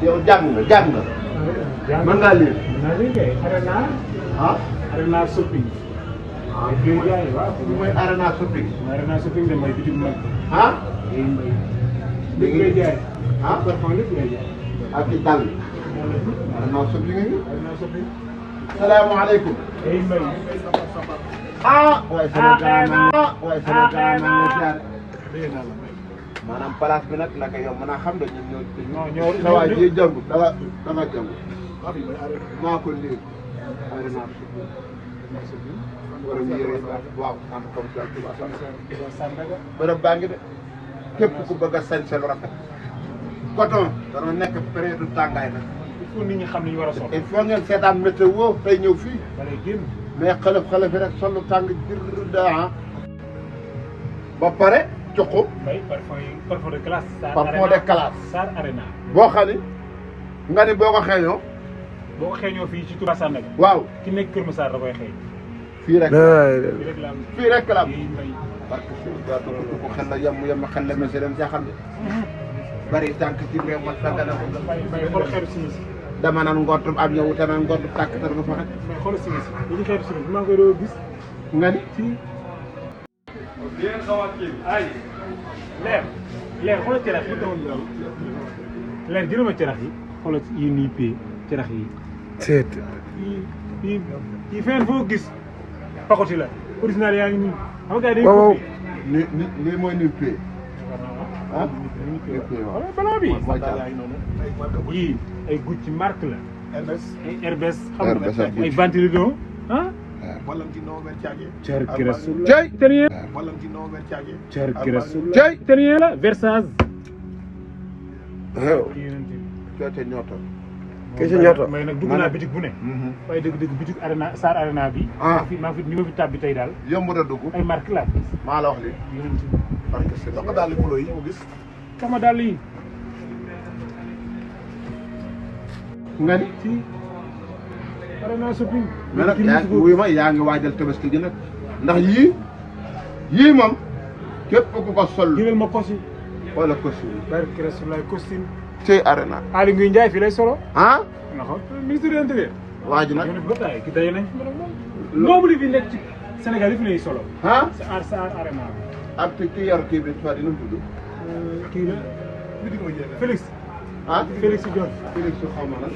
yow jàng nga. mën ngaa lire. ah. Arena shopping. ah fii mooy Arena shopping. Arena shopping de mooy bitim mag. ah. léegi ngay jaay. ah parfum lépp ngay jaay. ak i dàll. Arena shopping ngi. Arena shopping. salaamaaleykum. ay mbay. ah. waaye Sénégal man waaye Sénégal man la jaar. dégg naa la. maanaam place bi nag naka yow mën a xam ne ñun ñoo sa waa ji jàng da nga jàng. maa ko lire. Arena shopping. wala ñu yore waaw am comme ça. bërëb baa ngi de képp ku bëgg a sañse lu rafet. coton dana nekk période tàngaay nag. il faut nit ñi xam ni ñu war a sol. il faut ngeen seetaan météo tey ñëw fii. balay génn. mais xale bi rek solu tàng jër daa ba pare joxu mbay parfum de classe. parfum de classe. Sar Arena. boo xam ni nga ni boo ko xeeñoo. boo ko xeeñoo fii ci Touba Sandaga. waaw ki nekk Kër Massar da koy xeeñ. fii rek fii rek la am. fii rek la am. yéen mbay. parce que suuf daa dugg ko xel la yem xel la monsieur dem caaxaan bari tànk ci réew ma tàggat na ko. mbay xool xeetu simis. dama naan ngott am ñëw te naan ngott tàkk te nga fa xet. mbay xool simis yi ñu xeetu simis maa ngi koy doon gis. nga ni fii. ay leer xoolal cerax yi tawoon daw leer jëlama cerax yi xoolal yi nii pee cerax yi yi feneen foo gis pakoti la original yaa ngi nii xam nga gars yi dañuy ni lii mooy nuyu pay ah wala ballon bi yii ay Gucci marque la ay Hermès xam nga ay Valentino ah Valentino Versace. cerchi Rasul Jay italien Valentino Versace. cerchi Rasul Jay italien la Versace kete ñooto kese ñaata. may nag dugg naa bitig bu ne waaye dëgg bitig Arena Sar Arena bi maa fi ni ma fi tàbbi tey daal yomb na dugg ay marque la maa la wax li parce que c'est Dox daal di bulo yi mu gis. kama daal yi nga ni ci Arena shopping mais nag yaa ngi wuyu ma yaa ngi waajal tabaski gi nag ndax yii moom képp ku ko sol jëlal ma kosi wala costume barke Rasulullah costume ci Arena Aly Ngouille Ndiaye fii lay solo ah nga xam ministre de l'Intérieur waa ji nag yow ba tay ki daje nañ fi moom noobu li fi nekk ci Sénégal yi fi lay solo ah Sar Arena ak ki yor kii bi soit dina tudd kii la Félix ah Félix Dione Félix xaw ma lan